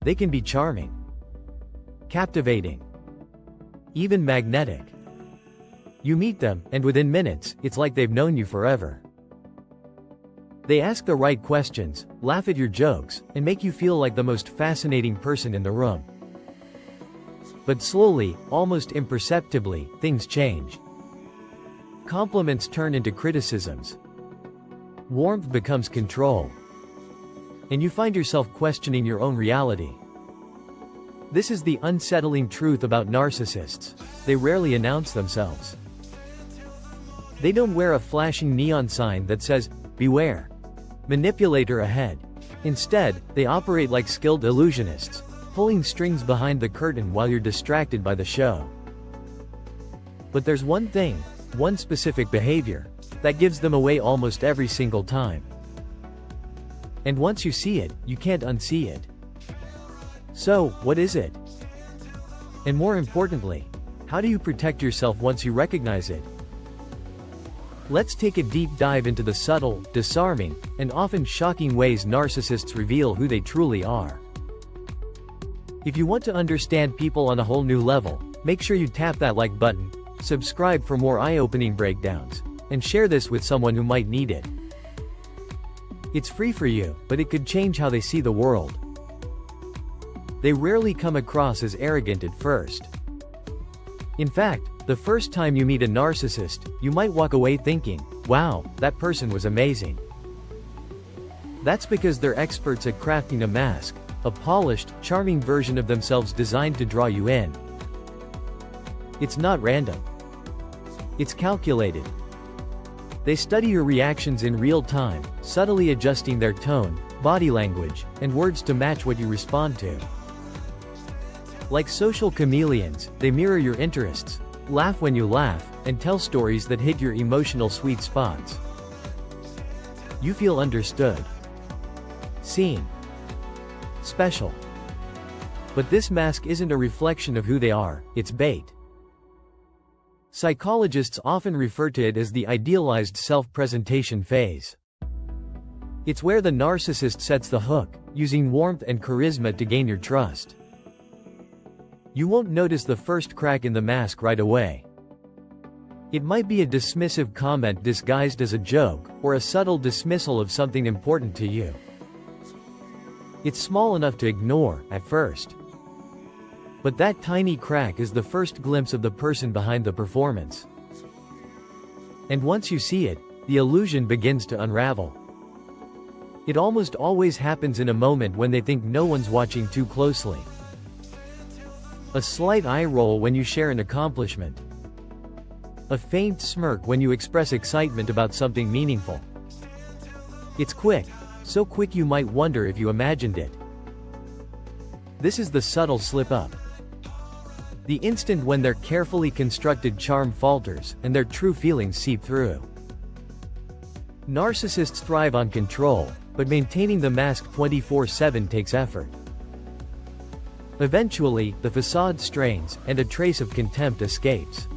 They can be charming, captivating, even magnetic. You meet them, and within minutes, it's like they've known you forever. They ask the right questions, laugh at your jokes, and make you feel like the most fascinating person in the room. But slowly, almost imperceptibly, things change. Compliments turn into criticisms. Warmth becomes control. And you find yourself questioning your own reality. This is the unsettling truth about narcissists. They rarely announce themselves. They don't wear a flashing neon sign that says, "Beware. Manipulator ahead." Instead, they operate like skilled illusionists, pulling strings behind the curtain while you're distracted by the show. But there's one thing, one specific behavior, that gives them away almost every single time. And once you see it, you can't unsee it. So, what is it? And more importantly, how do you protect yourself once you recognize it? Let's take a deep dive into the subtle, disarming, and often shocking ways narcissists reveal who they truly are. If you want to understand people on a whole new level, make sure you tap that like button, subscribe for more eye-opening breakdowns, and share this with someone who might need it. It's free for you, but it could change how they see the world. They rarely come across as arrogant at first. In fact, the first time you meet a narcissist, you might walk away thinking, "Wow, that person was amazing." That's because they're experts at crafting a mask, a polished, charming version of themselves designed to draw you in. It's not random. It's calculated. They study your reactions in real time, subtly adjusting their tone, body language, and words to match what you respond to. Like social chameleons, they mirror your interests, laugh when you laugh, and tell stories that hit your emotional sweet spots. You feel understood, seen, special. But this mask isn't a reflection of who they are, it's bait. Psychologists often refer to it as the idealized self-presentation phase. It's where the narcissist sets the hook, using warmth and charisma to gain your trust. You won't notice the first crack in the mask right away. It might be a dismissive comment disguised as a joke, or a subtle dismissal of something important to you. It's small enough to ignore, at first. But that tiny crack is the first glimpse of the person behind the performance. And once you see it, the illusion begins to unravel. It almost always happens in a moment when they think no one's watching too closely. A slight eye roll when you share an accomplishment. A faint smirk when you express excitement about something meaningful. It's quick, so quick you might wonder if you imagined it. This is the subtle slip-up. The instant when their carefully constructed charm falters, and their true feelings seep through. Narcissists thrive on control, but maintaining the mask 24/7 takes effort. Eventually, the facade strains, and a trace of contempt escapes.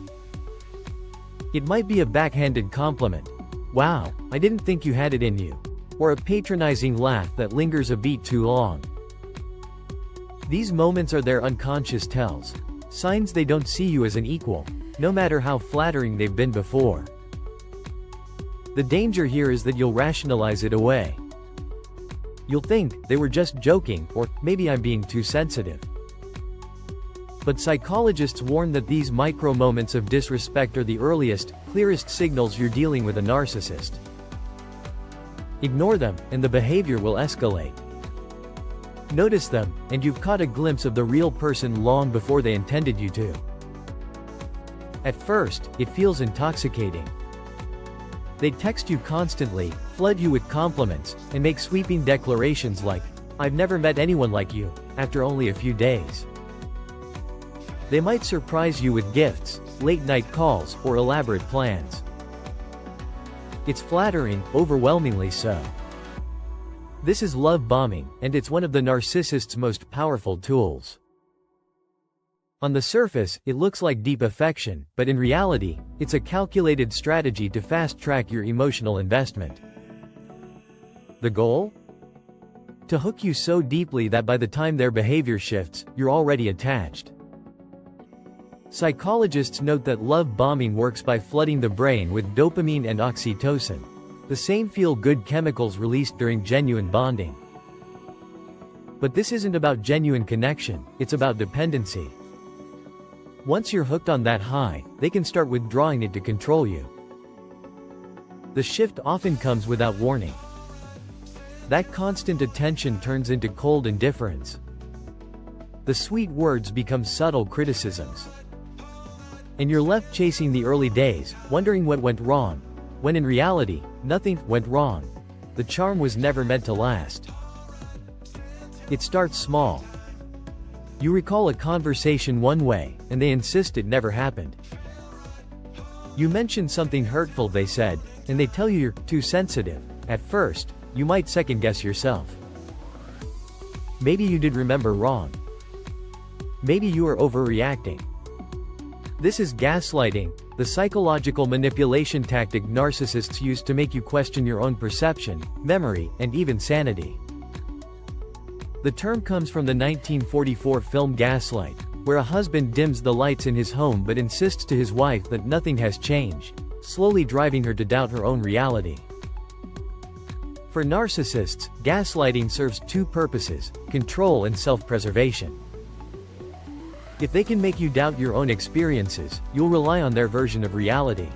It might be a backhanded compliment. "Wow, I didn't think you had it in you." Or a patronizing laugh that lingers a beat too long. These moments are their unconscious tells. Signs they don't see you as an equal, no matter how flattering they've been before. The danger here is that you'll rationalize it away. You'll think, "They were just joking," or "Maybe I'm being too sensitive." But psychologists warn that these micro moments of disrespect are the earliest, clearest signals you're dealing with a narcissist. Ignore them, and the behavior will escalate. Notice them, and you've caught a glimpse of the real person long before they intended you to. At first, it feels intoxicating. They text you constantly, flood you with compliments, and make sweeping declarations like, "I've never met anyone like you," after only a few days. They might surprise you with gifts, late-night calls, or elaborate plans. It's flattering, overwhelmingly so. This is love bombing, and it's one of the narcissist's most powerful tools. On the surface, it looks like deep affection, but in reality, it's a calculated strategy to fast-track your emotional investment. The goal? To hook you so deeply that by the time their behavior shifts, you're already attached. Psychologists note that love bombing works by flooding the brain with dopamine and oxytocin, the same feel-good chemicals released during genuine bonding. But this isn't about genuine connection, it's about dependency. Once you're hooked on that high, they can start withdrawing it to control you. The shift often comes without warning. That constant attention turns into cold indifference. The sweet words become subtle criticisms. And you're left chasing the early days, wondering what went wrong, when in reality, nothing went wrong. The charm was never meant to last. It starts small. You recall a conversation one way, and they insist it never happened. You mention something hurtful they said, and they tell you you're too sensitive. At first, you might second-guess yourself. Maybe you did remember wrong. Maybe you are overreacting. This is gaslighting, the psychological manipulation tactic narcissists use to make you question your own perception, memory, and even sanity. The term comes from the 1944 film Gaslight, where a husband dims the lights in his home but insists to his wife that nothing has changed, slowly driving her to doubt her own reality. For narcissists, gaslighting serves two purposes: control and self-preservation. If they can make you doubt your own experiences, you'll rely on their version of reality.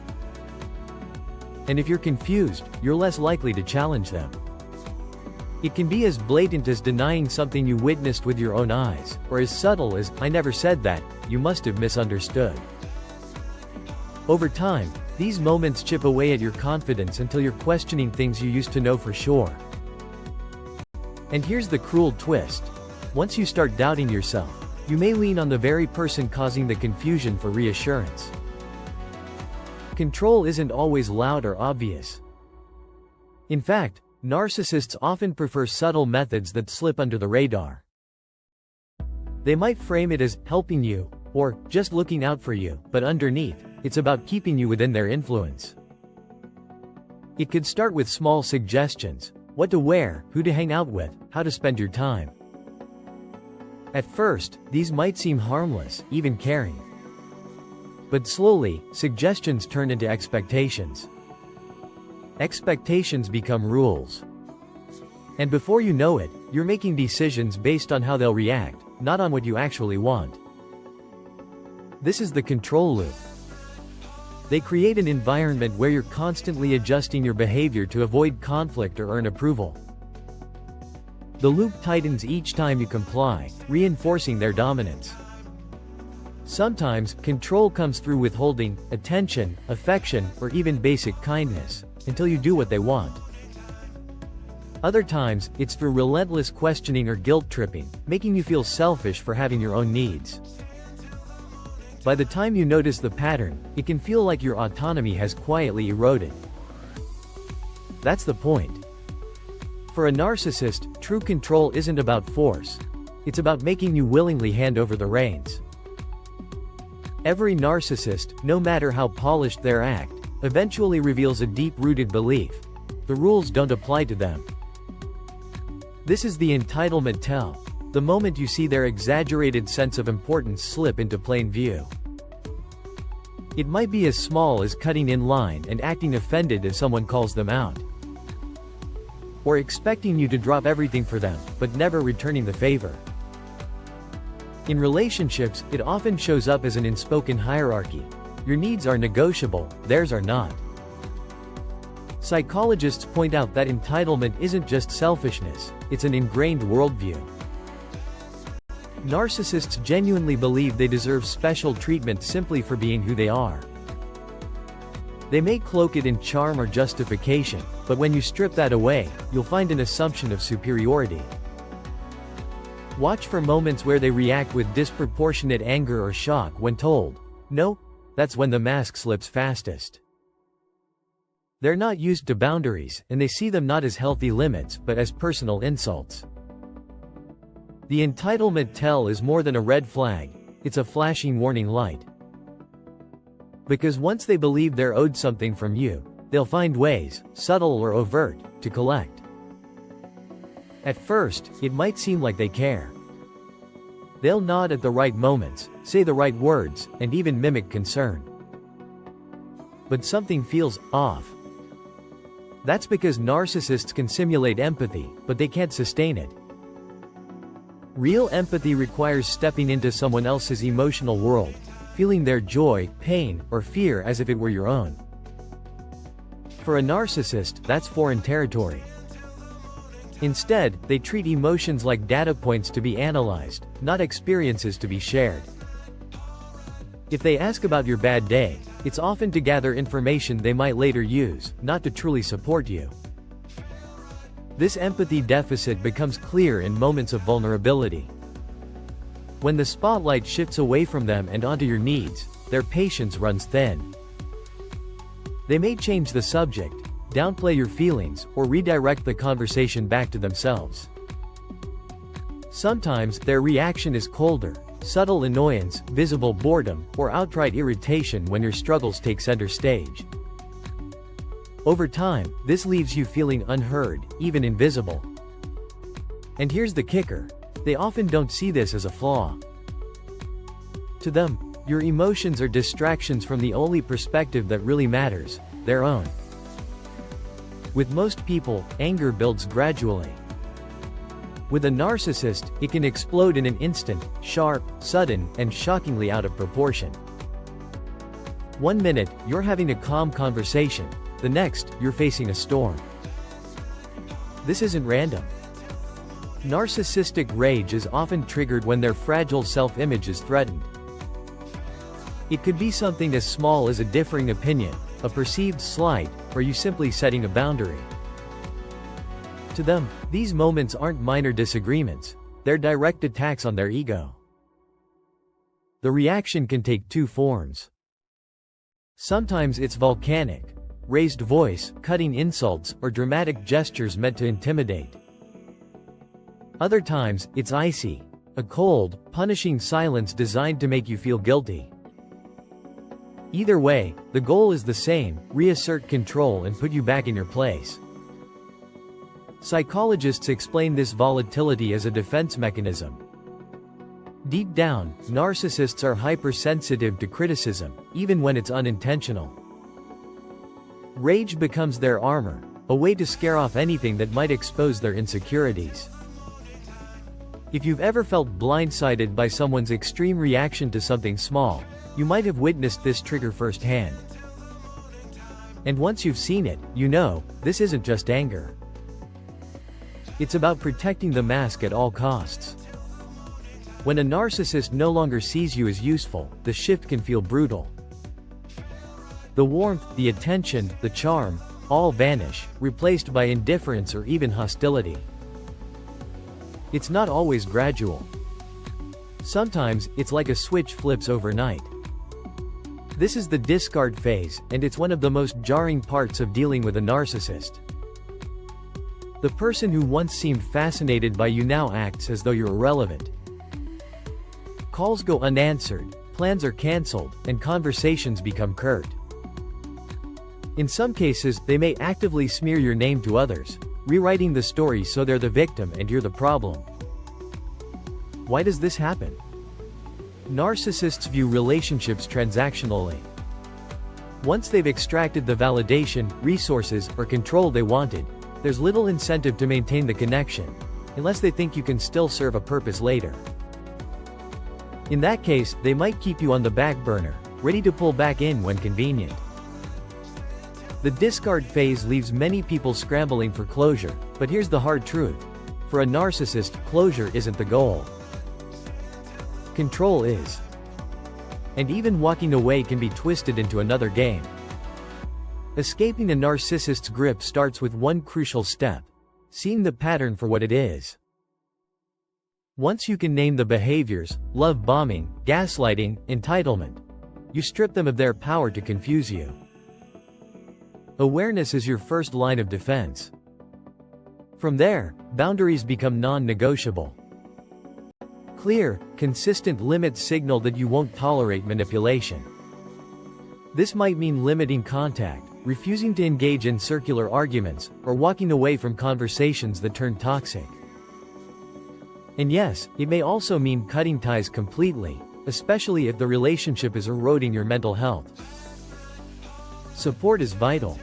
And if you're confused, you're less likely to challenge them. It can be as blatant as denying something you witnessed with your own eyes, or as subtle as, "I never said that, you must have misunderstood." Over time, these moments chip away at your confidence until you're questioning things you used to know for sure. And here's the cruel twist. Once you start doubting yourself, you may lean on the very person causing the confusion for reassurance. Control isn't always loud or obvious. In fact, narcissists often prefer subtle methods that slip under the radar. They might frame it as helping you, or just looking out for you, but underneath, it's about keeping you within their influence. It could start with small suggestions: what to wear, who to hang out with, how to spend your time. At first, these might seem harmless, even caring. But slowly, suggestions turn into expectations. Expectations become rules. And before you know it, you're making decisions based on how they'll react, not on what you actually want. This is the control loop. They create an environment where you're constantly adjusting your behavior to avoid conflict or earn approval. The loop tightens each time you comply, reinforcing their dominance. Sometimes, control comes through withholding attention, affection, or even basic kindness, until you do what they want. Other times, it's through relentless questioning or guilt-tripping, making you feel selfish for having your own needs. By the time you notice the pattern, it can feel like your autonomy has quietly eroded. That's the point. For a narcissist, true control isn't about force. It's about making you willingly hand over the reins. Every narcissist, no matter how polished their act, eventually reveals a deep-rooted belief: the rules don't apply to them. This is the entitlement tell, the moment you see their exaggerated sense of importance slip into plain view. It might be as small as cutting in line and acting offended if someone calls them out. Or expecting you to drop everything for them, but never returning the favor. In relationships, it often shows up as an unspoken hierarchy. Your needs are negotiable, theirs are not. Psychologists point out that entitlement isn't just selfishness, it's an ingrained worldview. Narcissists genuinely believe they deserve special treatment simply for being who they are. They may cloak it in charm or justification, but when you strip that away, you'll find an assumption of superiority. Watch for moments where they react with disproportionate anger or shock when told, "No." That's when the mask slips fastest. They're not used to boundaries, and they see them not as healthy limits, but as personal insults. The entitlement tell is more than a red flag, it's a flashing warning light. Because once they believe they're owed something from you, they'll find ways, subtle or overt, to collect. At first, it might seem like they care. They'll nod at the right moments, say the right words, and even mimic concern. But something feels off. That's because narcissists can simulate empathy, but they can't sustain it. Real empathy requires stepping into someone else's emotional world, feeling their joy, pain, or fear as if it were your own. For a narcissist, that's foreign territory. Instead, they treat emotions like data points to be analyzed, not experiences to be shared. If they ask about your bad day, it's often to gather information they might later use, not to truly support you. This empathy deficit becomes clear in moments of vulnerability. When the spotlight shifts away from them and onto your needs, their patience runs thin. They may change the subject, downplay your feelings, or redirect the conversation back to themselves. Sometimes, their reaction is colder, subtle annoyance, visible boredom, or outright irritation when your struggles take center stage. Over time, this leaves you feeling unheard, even invisible. And here's the kicker: they often don't see this as a flaw. To them, your emotions are distractions from the only perspective that really matters, their own. With most people, anger builds gradually. With a narcissist, it can explode in an instant, sharp, sudden, and shockingly out of proportion. One minute, you're having a calm conversation. The next, you're facing a storm. This isn't random. Narcissistic rage is often triggered when their fragile self-image is threatened. It could be something as small as a differing opinion, a perceived slight, or you simply setting a boundary. To them, these moments aren't minor disagreements, they're direct attacks on their ego. The reaction can take two forms. Sometimes it's volcanic, raised voice, cutting insults, or dramatic gestures meant to intimidate. Other times, it's icy, a cold, punishing silence designed to make you feel guilty. Either way, the goal is the same: reassert control and put you back in your place. Psychologists explain this volatility as a defense mechanism. Deep down, narcissists are hypersensitive to criticism, even when it's unintentional. Rage becomes their armor, a way to scare off anything that might expose their insecurities. If you've ever felt blindsided by someone's extreme reaction to something small, you might have witnessed this trigger firsthand. And once you've seen it, you know, this isn't just anger. It's about protecting the mask at all costs. When a narcissist no longer sees you as useful, the shift can feel brutal. The warmth, the attention, the charm, all vanish, replaced by indifference or even hostility. It's not always gradual. Sometimes, it's like a switch flips overnight. This is the discard phase, and it's one of the most jarring parts of dealing with a narcissist. The person who once seemed fascinated by you now acts as though you're irrelevant. Calls go unanswered, plans are cancelled, and conversations become curt. In some cases, they may actively smear your name to others, rewriting the story so they're the victim and you're the problem. Why does this happen? Narcissists view relationships transactionally. Once they've extracted the validation, resources, or control they wanted, there's little incentive to maintain the connection, unless they think you can still serve a purpose later. In that case, they might keep you on the back burner, ready to pull back in when convenient. The discard phase leaves many people scrambling for closure, but here's the hard truth. For a narcissist, closure isn't the goal. Control is. And even walking away can be twisted into another game. Escaping a narcissist's grip starts with one crucial step: seeing the pattern for what it is. Once you can name the behaviors, love bombing, gaslighting, entitlement, you strip them of their power to confuse you. Awareness is your first line of defense. From there, boundaries become non-negotiable. Clear, consistent limits signal that you won't tolerate manipulation. This might mean limiting contact, refusing to engage in circular arguments, or walking away from conversations that turn toxic. And yes, it may also mean cutting ties completely, especially if the relationship is eroding your mental health. Support is vital.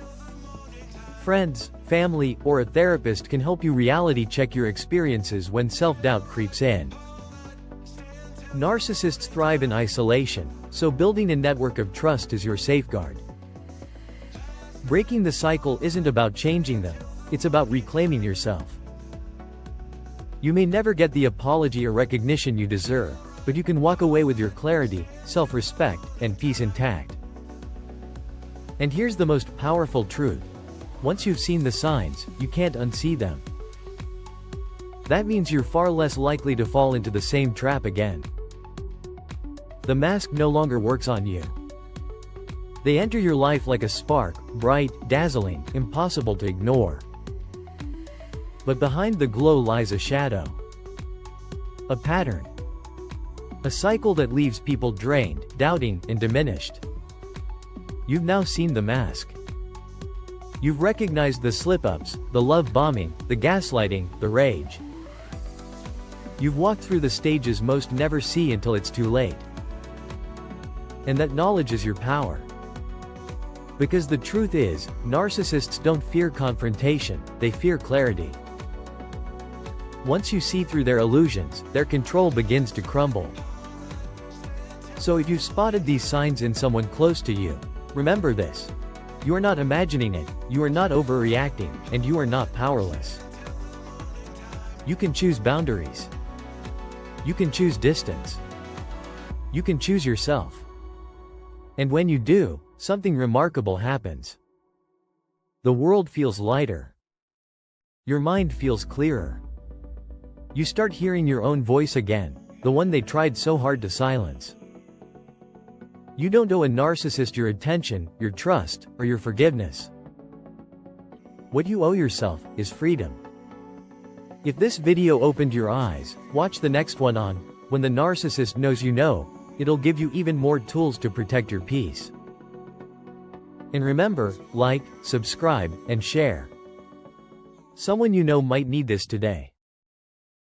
Friends, family, or a therapist can help you reality check your experiences when self-doubt creeps in. Narcissists thrive in isolation, so building a network of trust is your safeguard. Breaking the cycle isn't about changing them, it's about reclaiming yourself. You may never get the apology or recognition you deserve, but you can walk away with your clarity, self-respect, and peace intact. And here's the most powerful truth. Once you've seen the signs, you can't unsee them. That means you're far less likely to fall into the same trap again. The mask no longer works on you. They enter your life like a spark, bright, dazzling, impossible to ignore. But behind the glow lies a shadow. A pattern. A cycle that leaves people drained, doubting, and diminished. You've now seen the mask. You've recognized the slip-ups, the love bombing, the gaslighting, the rage. You've walked through the stages most never see until it's too late. And that knowledge is your power. Because the truth is, narcissists don't fear confrontation, they fear clarity. Once you see through their illusions, their control begins to crumble. So if you've spotted these signs in someone close to you, remember this. You are not imagining it, you are not overreacting, and you are not powerless. You can choose boundaries. You can choose distance. You can choose yourself. And when you do, something remarkable happens. The world feels lighter. Your mind feels clearer. You start hearing your own voice again, the one they tried so hard to silence. You don't owe a narcissist your attention, your trust, or your forgiveness. What you owe yourself is freedom. If this video opened your eyes, watch the next one on When the Narcissist Knows You Know. It'll give you even more tools to protect your peace. And remember, like, subscribe, and share. Someone you know might need this today.